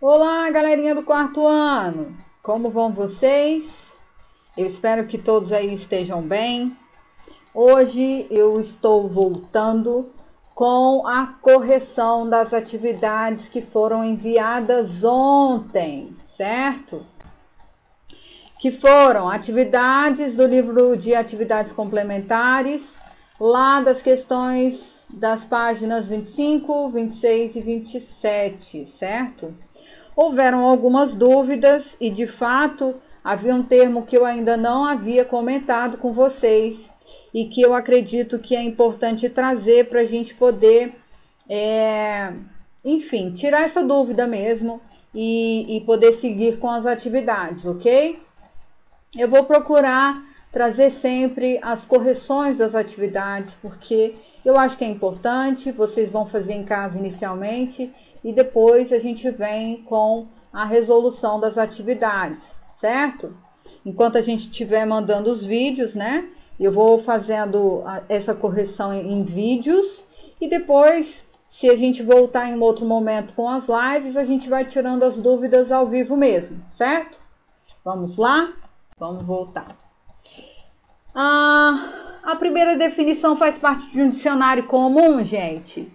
Olá, galerinha do quarto ano! Como vão vocês? Eu espero que todos aí estejam bem. Hoje eu estou voltando com a correção das atividades que foram enviadas ontem, certo? Que foram atividades do livro de atividades complementares, lá das questões das páginas 25, 26 e 27, certo? Houveram algumas dúvidas e, de fato, havia um termo que eu ainda não havia comentado com vocês e que eu acredito que é importante trazer para a gente poder, enfim, tirar essa dúvida mesmo e poder seguir com as atividades, ok? Eu vou procurar trazer sempre as correções das atividades, porque eu acho que é importante, vocês vão fazer em casa inicialmente e depois a gente vem com a resolução das atividades, certo? Enquanto a gente estiver mandando os vídeos, né? Eu vou fazendo essa correção em vídeos e depois, se a gente voltar em um outro momento com as lives, a gente vai tirando as dúvidas ao vivo mesmo, certo? Vamos lá? Vamos voltar. A primeira definição faz parte de um dicionário comum, gente?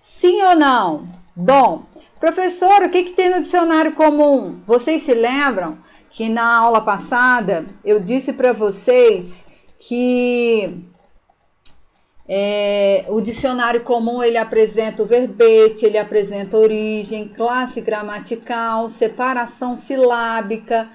Sim ou não? Bom, professor, o que tem no dicionário comum? Vocês se lembram que na aula passada eu disse para vocês que o dicionário comum ele apresenta o verbete, ele apresenta origem, classe gramatical, separação silábica,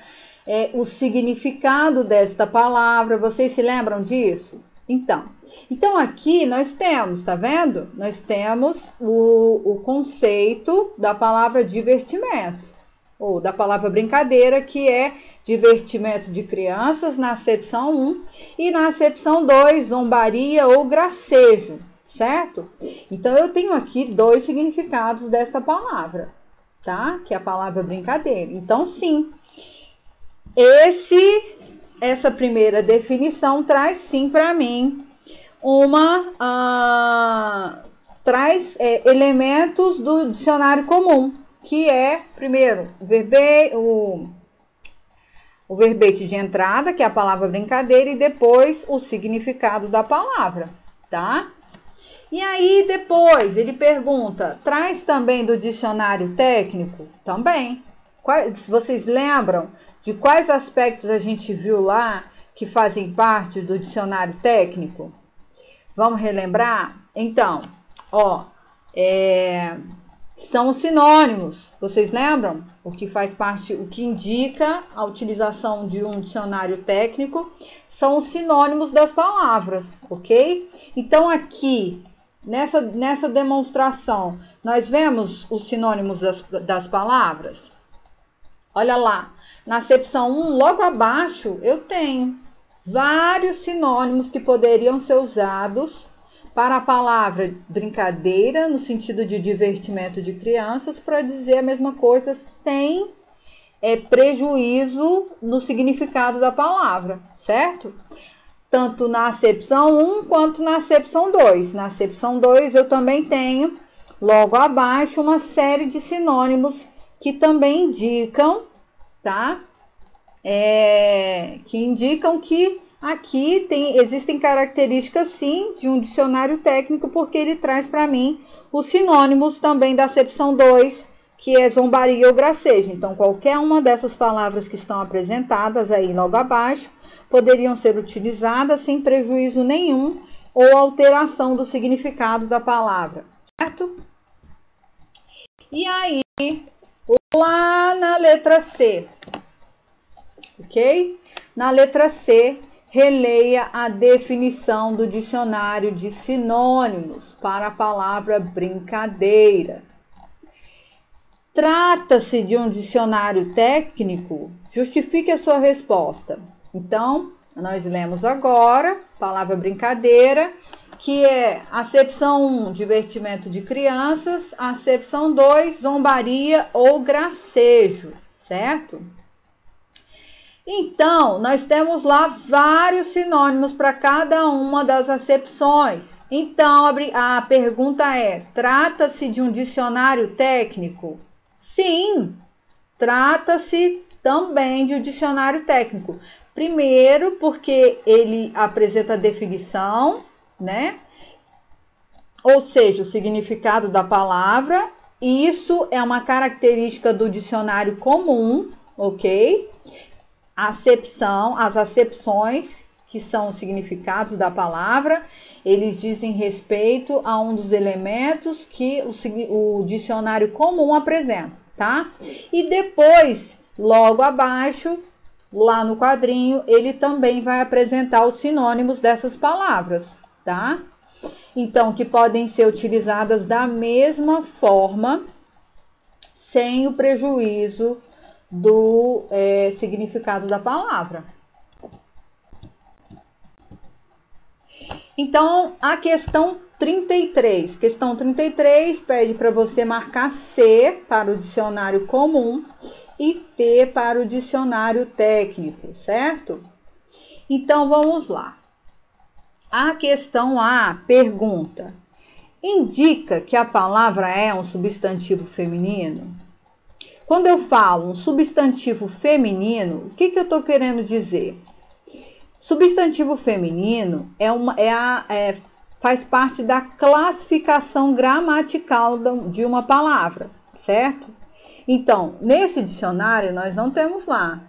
o significado desta palavra. Vocês se lembram disso? Então aqui nós temos, tá vendo? Nós temos o conceito da palavra divertimento, ou da palavra brincadeira, que é divertimento de crianças na acepção 1 e na acepção 2, zombaria ou gracejo, certo? Então eu tenho aqui dois significados desta palavra, tá? Que é a palavra brincadeira. Então sim, essa primeira definição traz sim para mim traz elementos do dicionário comum, que é, primeiro, o verbete de entrada, que é a palavra brincadeira, e depois o significado da palavra, tá? E aí depois ele pergunta, traz também do dicionário técnico? Também. Vocês lembram de quais aspectos a gente viu lá que fazem parte do dicionário técnico? Vamos relembrar? Então, são os sinônimos. Vocês lembram? O que indica a utilização de um dicionário técnico são os sinônimos das palavras, ok? Então, aqui, nessa demonstração, nós vemos os sinônimos das palavras? Olha lá, na acepção 1, logo abaixo, eu tenho vários sinônimos que poderiam ser usados para a palavra brincadeira, no sentido de divertimento de crianças, para dizer a mesma coisa sem prejuízo no significado da palavra, certo? Tanto na acepção 1 quanto na acepção 2. Na acepção 2, eu também tenho, logo abaixo, uma série de sinônimos que também indicam, tá? Que indicam que aqui existem características, sim, de um dicionário técnico, porque ele traz para mim os sinônimos também da acepção 2, que é zombaria ou gracejo. Então, qualquer uma dessas palavras que estão apresentadas aí logo abaixo poderiam ser utilizadas sem prejuízo nenhum ou alteração do significado da palavra, certo? E aí, lá na letra C, ok? Na letra C, releia a definição do dicionário de sinônimos para a palavra brincadeira. Trata-se de um dicionário técnico? Justifique a sua resposta. Então, nós lemos agora, palavra brincadeira, que é acepção 1, divertimento de crianças, acepção 2, zombaria ou gracejo, certo? Então, nós temos lá vários sinônimos para cada uma das acepções. Então, a pergunta é, trata-se de um dicionário técnico? Sim, trata-se também de um dicionário técnico. Primeiro, porque ele apresenta a definição, né? Ou seja, o significado da palavra. Isso é uma característica do dicionário comum, ok? Acepção, as acepções, que são os significados da palavra, eles dizem respeito a um dos elementos que o dicionário comum apresenta, tá? E depois, logo abaixo, lá no quadrinho, ele também vai apresentar os sinônimos dessas palavras, tá? Então, que podem ser utilizadas da mesma forma, sem o prejuízo do significado da palavra. Então, a questão 33. Questão 33 pede para você marcar C para o dicionário comum e T para o dicionário técnico, certo? Então, vamos lá. A questão A pergunta: indica que a palavra é um substantivo feminino? Quando eu falo um substantivo feminino, o que eu estou querendo dizer? Substantivo feminino faz parte da classificação gramatical de uma palavra, certo? Então, nesse dicionário, nós não temos lá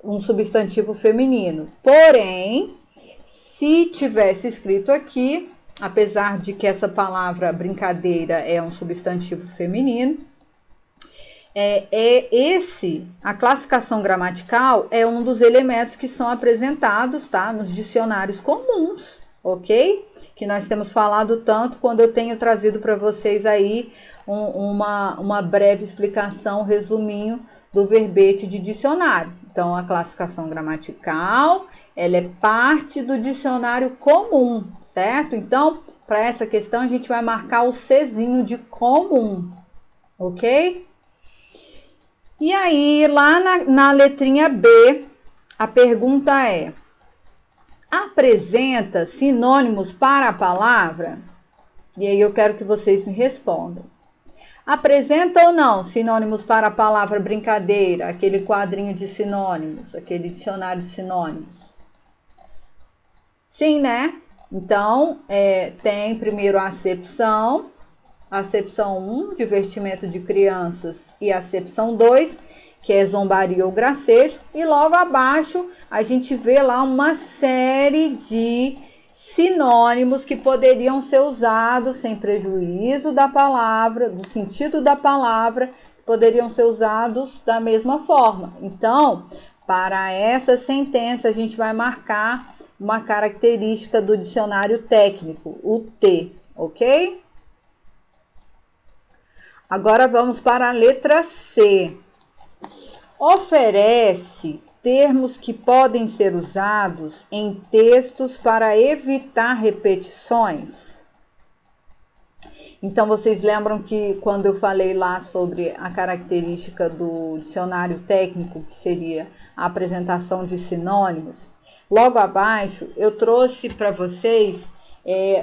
um substantivo feminino. Porém, se tivesse escrito aqui, apesar de que essa palavra brincadeira é um substantivo feminino, a classificação gramatical é um dos elementos que são apresentados, tá, nos dicionários comuns, ok? Que nós temos falado tanto quando eu tenho trazido para vocês aí uma breve explicação, resuminho do verbete de dicionário. Então, a classificação gramatical, ela é parte do dicionário comum, certo? Então, para essa questão, a gente vai marcar o Czinho de comum, ok? E aí, lá na letrinha B, a pergunta é: apresenta sinônimos para a palavra? E aí eu quero que vocês me respondam. Apresenta ou não sinônimos para a palavra brincadeira, aquele quadrinho de sinônimos, aquele dicionário de sinônimos? Sim, né? Então, tem primeiro a acepção 1, divertimento de crianças, e a acepção 2, que é zombaria ou gracejo, e logo abaixo a gente vê lá uma série de sinônimos que poderiam ser usados sem prejuízo da palavra, do sentido da palavra, poderiam ser usados da mesma forma. Então, para essa sentença, a gente vai marcar uma característica do dicionário técnico, o T, ok? Agora vamos para a letra C. Oferece termos que podem ser usados em textos para evitar repetições. Então, vocês lembram que quando eu falei lá sobre a característica do dicionário técnico, que seria a apresentação de sinônimos, logo abaixo eu trouxe para vocês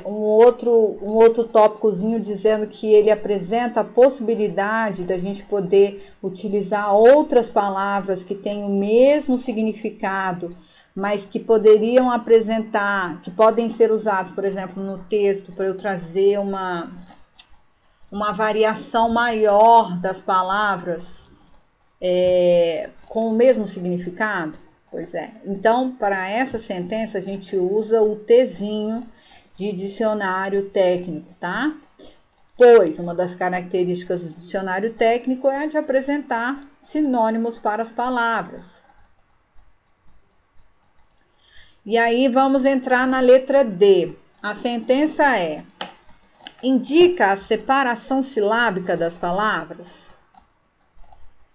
um outro tópicozinho dizendo que ele apresenta a possibilidade da gente poder utilizar outras palavras que têm o mesmo significado, mas que poderiam apresentar, que podem ser usados, por exemplo, no texto, para eu trazer uma variação maior das palavras com o mesmo significado. Pois é. Então, para essa sentença, a gente usa o Tzinho de dicionário técnico, tá? Pois uma das características do dicionário técnico é de apresentar sinônimos para as palavras. E aí vamos entrar na letra D. A sentença é: indica a separação silábica das palavras.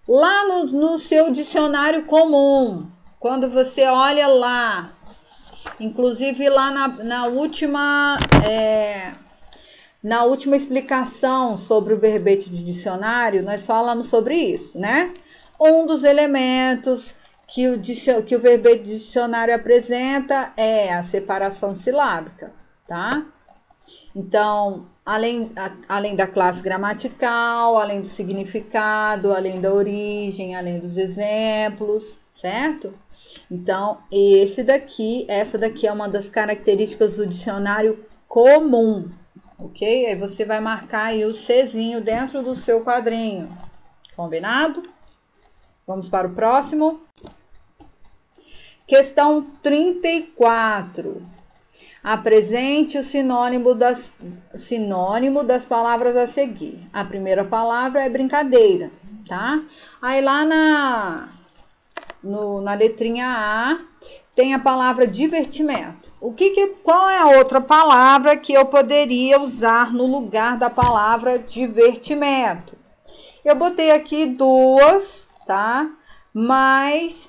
Lá no seu dicionário comum, quando você olha lá, inclusive lá na última explicação sobre o verbete de dicionário, nós falamos sobre isso, né? Um dos elementos que o verbete de dicionário apresenta é a separação silábica, tá? Então, além da classe gramatical, além do significado, além da origem, além dos exemplos, certo? Então, essa daqui é uma das características do dicionário comum, ok? Aí você vai marcar aí o Czinho dentro do seu quadrinho, combinado? Vamos para o próximo. Questão 34. Apresente o sinônimo das palavras a seguir. A primeira palavra é brincadeira, tá? Aí lá na letrinha A tem a palavra divertimento. Qual é a outra palavra que eu poderia usar no lugar da palavra divertimento? Eu botei aqui duas, tá? Mas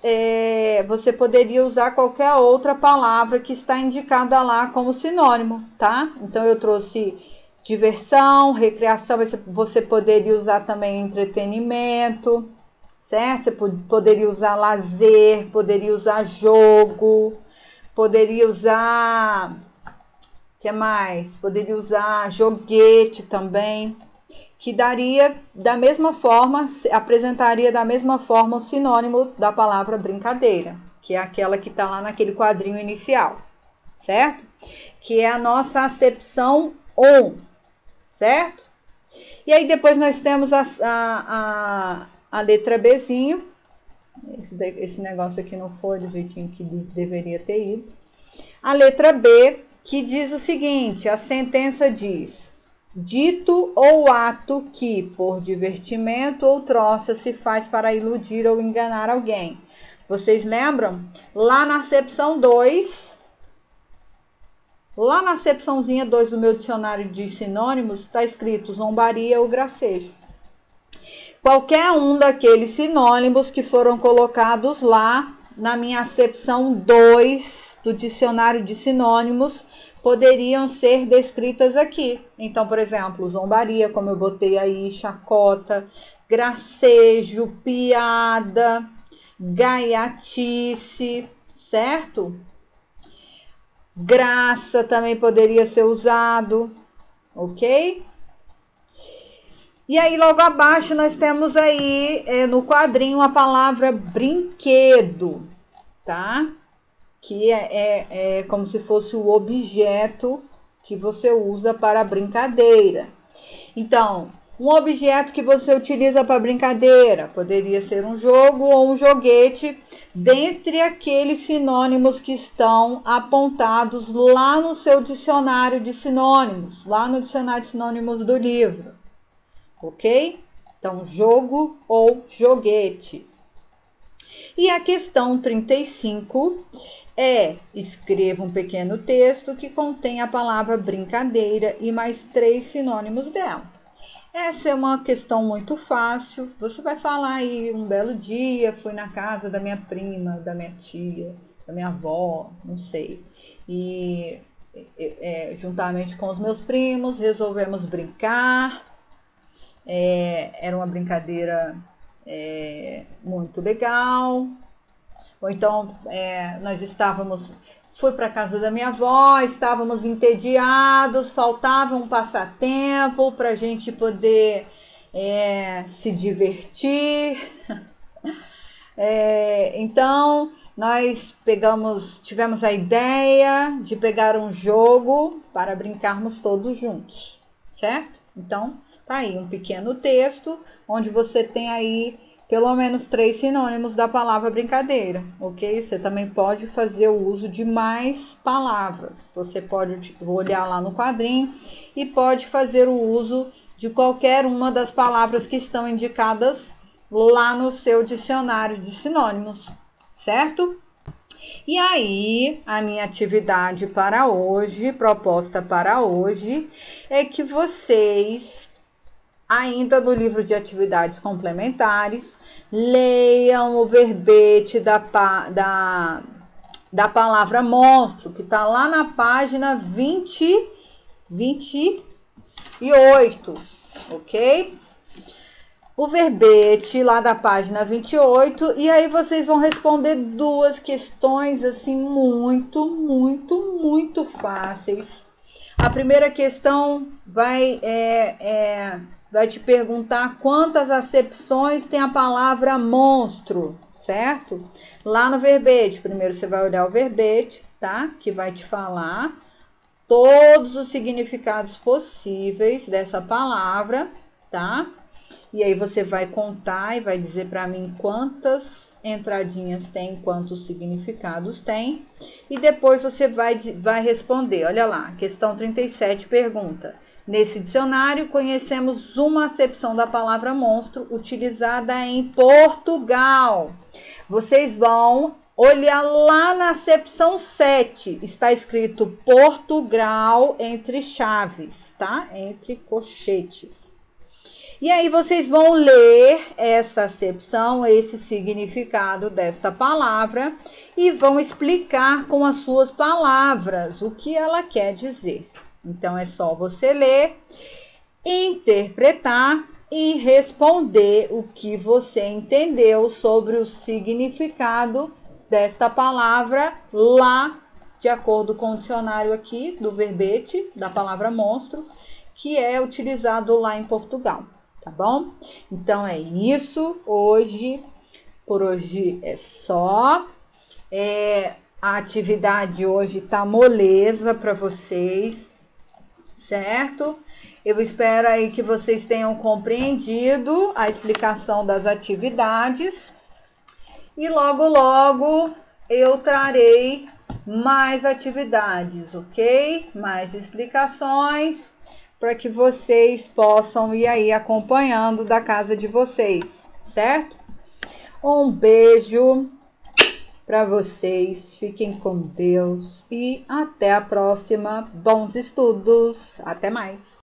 você poderia usar qualquer outra palavra que está indicada lá como sinônimo, tá? Então, eu trouxe diversão, recreação, você poderia usar também entretenimento, certo? Você poderia usar lazer, poderia usar jogo, poderia usar... O que mais? Poderia usar joguete também, que daria da mesma forma, apresentaria da mesma forma o sinônimo da palavra brincadeira, que é aquela que está lá naquele quadrinho inicial, certo? Que é a nossa acepção 1, certo? E aí depois nós temos a letra Bzinho. Esse negócio aqui não foi do jeitinho que deveria ter ido. A letra B, que diz o seguinte, a sentença diz: dito ou ato que, por divertimento ou troça, se faz para iludir ou enganar alguém. Vocês lembram? Lá na acepção 2, lá na acepçãozinha 2 do meu dicionário de sinônimos, está escrito zombaria ou gracejo. Qualquer um daqueles sinônimos que foram colocados lá na minha acepção 2 do dicionário de sinônimos poderiam ser descritas aqui. Então, por exemplo, zombaria, como eu botei aí, chacota, gracejo, piada, gaiatice, certo? Graça também poderia ser usado, ok? E aí, logo abaixo, nós temos aí no quadrinho a palavra brinquedo, tá? Que é como se fosse o objeto que você usa para a brincadeira. Então, um objeto que você utiliza para brincadeira poderia ser um jogo ou um joguete, dentre aqueles sinônimos que estão apontados lá no seu dicionário de sinônimos, lá no dicionário de sinônimos do livro, ok? Então, jogo ou joguete. E a questão 35 escreva um pequeno texto que contém a palavra brincadeira e mais 3 sinônimos dela. Essa é uma questão muito fácil. Você vai falar aí, um belo dia, fui na casa da minha prima, da minha tia, da minha avó, não sei. E juntamente com os meus primos, resolvemos brincar. Era uma brincadeira muito legal. Ou então, fui para a casa da minha avó, estávamos entediados, faltava um passatempo para a gente poder se divertir. Então, nós tivemos a ideia de pegar um jogo para brincarmos todos juntos, certo? Então, tá aí um pequeno texto, onde você tem aí pelo menos 3 sinônimos da palavra brincadeira, ok? Você também pode fazer o uso de mais palavras. Você pode olhar lá no quadrinho e pode fazer o uso de qualquer uma das palavras que estão indicadas lá no seu dicionário de sinônimos, certo? E aí, a minha atividade para hoje, proposta para hoje, é que vocês, ainda no livro de atividades complementares, leiam o verbete da palavra monstro, que está lá na página 28, ok? O verbete lá da página 28, e aí vocês vão responder 2 questões assim muito fáceis. A primeira questão vai te perguntar quantas acepções tem a palavra monstro, certo? Lá no verbete, primeiro você vai olhar o verbete, tá? Que vai te falar todos os significados possíveis dessa palavra, tá? E aí você vai contar e vai dizer para mim quantas entradinhas tem, quantos significados tem. E depois você vai responder. Olha lá, questão 37 pergunta: nesse dicionário conhecemos uma acepção da palavra monstro utilizada em Portugal. Vocês vão olhar lá na acepção 7, está escrito Portugal entre chaves, tá? Entre colchetes. E aí vocês vão ler essa acepção, esse significado desta palavra e vão explicar com as suas palavras o que ela quer dizer. Então é só você ler, interpretar e responder o que você entendeu sobre o significado desta palavra lá, de acordo com o dicionário aqui do verbete da palavra monstro, que é utilizado lá em Portugal, tá bom? Então é isso, por hoje é só. A atividade hoje tá moleza para vocês, certo? Eu espero aí que vocês tenham compreendido a explicação das atividades. E logo, logo eu trarei mais atividades, ok? Mais explicações para que vocês possam ir aí acompanhando da casa de vocês, certo? Um beijo para vocês, fiquem com Deus e até a próxima. Bons estudos, até mais!